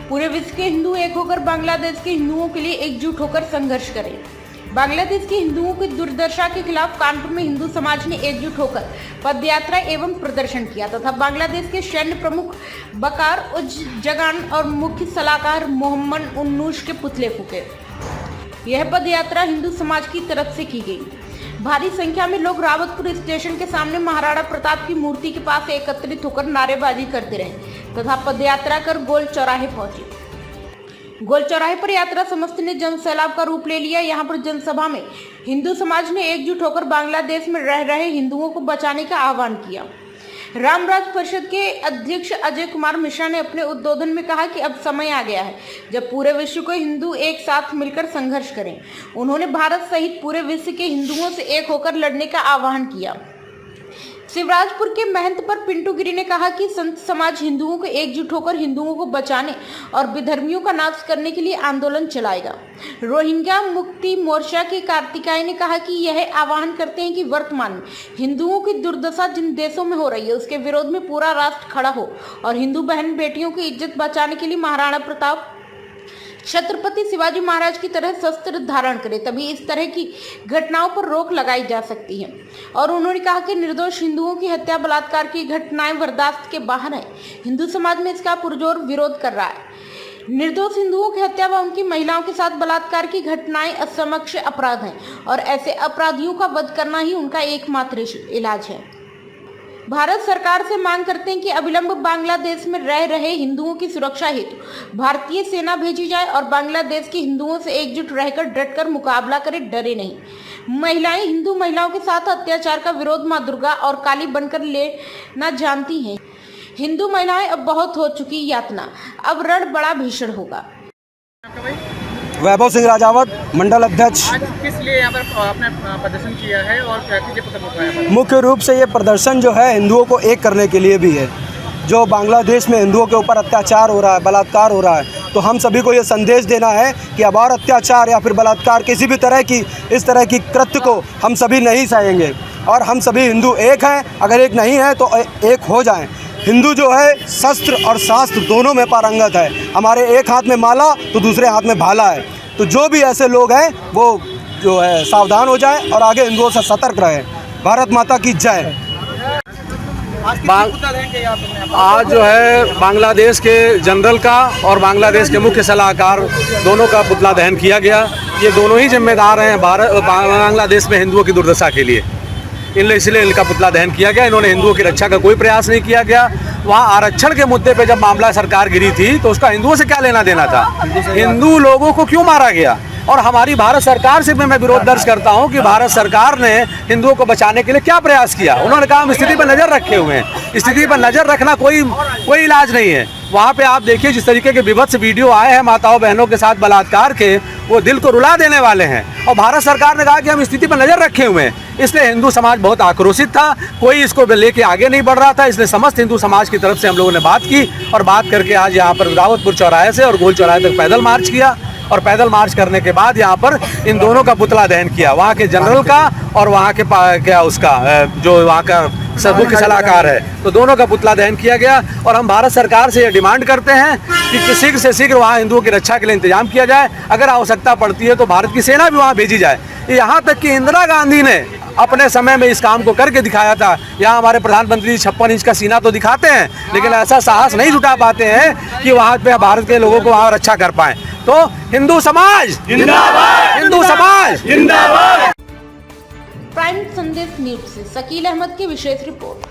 पूरे विश्व के हिंदू एक होकर बांग्लादेश के हिंदुओं के लिए एकजुट होकर संघर्ष करें। बांग्लादेश के हिंदुओं की दुर्दशा के खिलाफ कानपुर में हिंदू समाज ने एकजुट होकर पदयात्रा एवं प्रदर्शन किया तथा बांग्लादेश के सैन्य प्रमुख बकार उज़्ज़मान और मुख्य सलाहकार मोहम्मद उन्नूस के पुतले फूके। यह पदयात्रा हिंदू समाज की तरफ से की गई। भारी संख्या में लोग रावतपुर स्टेशन के सामने महाराणा प्रताप की मूर्ति के पास एकत्रित होकर नारेबाजी करते रहे तथा पदयात्रा कर गोल चौराहे पहुंचे। गोल चौराहे पर यात्रा समस्त ने जनसैलाब का रूप ले लिया। यहां पर जनसभा में हिंदू समाज ने एकजुट होकर बांग्लादेश में रह रहे हिंदुओं को बचाने का आह्वान किया। रामराज परिषद के अध्यक्ष अजय कुमार मिश्रा ने अपने उद्बोधन में कहा कि अब समय आ गया है जब पूरे विश्व को हिंदू एक साथ मिलकर संघर्ष करें। उन्होंने भारत सहित पूरे विश्व के हिंदुओं से एक होकर लड़ने का आह्वान किया। शिवराजपुर के महंत पर पिंटू गिरी ने कहा कि संत समाज हिंदुओं को एकजुट होकर हिंदुओं को बचाने और विधर्मियों का नाश करने के लिए आंदोलन चलाएगा। रोहिंग्या मुक्ति मोर्चा के कार्तिकाय ने कहा कि यह आह्वान करते हैं कि वर्तमान में हिंदुओं की दुर्दशा जिन देशों में हो रही है उसके विरोध में पूरा राष्ट्र खड़ा हो और हिंदू बहन बेटियों की इज्जत बचाने के लिए महाराणा प्रताप छत्रपति शिवाजी महाराज की तरह शस्त्र धारण करे, तभी इस तरह की घटनाओं पर रोक लगाई जा सकती है। और उन्होंने कहा कि निर्दोष हिंदुओं की हत्या बलात्कार की घटनाएं बर्दाश्त के बाहर है। हिंदू समाज में इसका पुरजोर विरोध कर रहा है। निर्दोष हिंदुओं की हत्या व उनकी महिलाओं के साथ बलात्कार की घटनाएं असमक्ष अपराध हैं और ऐसे अपराधियों का वध करना ही उनका एकमात्र इलाज है। भारत सरकार से मांग करते हैं कि अविलंब बांग्लादेश में रह रहे हिंदुओं की सुरक्षा हेतु भारतीय सेना भेजी जाए और बांग्लादेश के हिंदुओं से एकजुट रहकर डटकर मुकाबला करे, डरे नहीं। महिलाएं हिंदू महिलाओं के साथ अत्याचार का विरोध मां दुर्गा और काली बनकर लेना जानती हैं। हिंदू महिलाएं अब बहुत हो चुकी यातना, अब रण बड़ा भीषण होगा। वैभव सिंह राजावत, मंडल अध्यक्ष। आज किस लिए यहाँ पर आपने प्रदर्शन किया है और क्या चीज़ें मुख्य रूप से ये प्रदर्शन जो है हिंदुओं को एक करने के लिए भी है। जो बांग्लादेश में हिंदुओं के ऊपर अत्याचार हो रहा है, बलात्कार हो रहा है, तो हम सभी को ये संदेश देना है कि अब और अत्याचार या फिर बलात्कार किसी भी तरह की इस तरह की कृत्य को हम सभी नहीं सहेंगे और हम सभी हिंदू एक हैं। अगर एक नहीं है तो एक हो जाएं। हिंदू जो है शस्त्र और शास्त्र दोनों में पारंगत है। हमारे एक हाथ में माला तो दूसरे हाथ में भाला है। तो जो भी ऐसे लोग हैं वो जो है सावधान हो जाएं और आगे हिंदुओं से सतर्क रहें। भारत माता की जय। आज जो है बांग्लादेश के जनरल का और बांग्लादेश के मुख्य सलाहकार दोनों का पुतला दहन किया गया। ये दोनों ही जिम्मेदार हैं बांग्लादेश में हिंदुओं की दुर्दशा के लिए। इसलिए इनका पुतला दहन किया गया। इन्होंने हिंदुओं की रक्षा का कोई प्रयास नहीं किया गया। वहाँ आरक्षण के मुद्दे पे जब मामला सरकार गिरी थी तो उसका हिंदुओं से क्या लेना देना था? हिंदू लोगों को क्यों मारा गया? और हमारी भारत सरकार से भी मैं विरोध दर्ज करता हूं कि भारत सरकार ने हिंदुओं को बचाने के लिए क्या प्रयास किया। उन्होंने कहा हम स्थिति पर नज़र रखे हुए हैं। स्थिति पर नज़र रखना कोई इलाज नहीं है। वहाँ पे आप देखिए जिस तरीके के विभत्स वीडियो आए हैं माताओं बहनों के साथ बलात्कार के, वो दिल को रुला देने वाले हैं। और भारत सरकार ने कहा कि हम स्थिति पर नज़र रखे हुए हैं। इसलिए हिंदू समाज बहुत आक्रोशित था, कोई इसको लेके आगे नहीं बढ़ रहा था। इसलिए समस्त हिंदू समाज की तरफ से हम लोगों ने बात की और बात करके आज यहाँ पर रावतपुर चौराहे से और गोल चौराहे तक पैदल मार्च किया। और पैदल मार्च करने के बाद यहाँ पर इन दोनों का पुतला दहन किया, वहाँ के जनरल का और वहाँ के क्या उसका जो वहाँ का मुख्य सलाहकार है, तो दोनों का पुतला दहन किया गया। और हम भारत सरकार से ये डिमांड करते हैं कि शीघ्र से शीघ्र वहाँ हिंदुओं की रक्षा के लिए इंतजाम किया जाए। अगर आवश्यकता पड़ती है तो भारत की सेना भी वहाँ भेजी जाए। यहाँ तक कि इंदिरा गांधी ने अपने समय में इस काम को करके दिखाया था। यहाँ हमारे प्रधानमंत्री 56 इंच का सीना तो दिखाते हैं, लेकिन ऐसा साहस नहीं जुटा पाते हैं कि वहाँ पे भारत के लोगों को वहाँ रक्षा कर पाएं। तो हिंदू समाज जिंदाबाद, हिंदू समाज जिंदाबाद। प्राइम संदेश न्यूज से शकील अहमद की विशेष रिपोर्ट।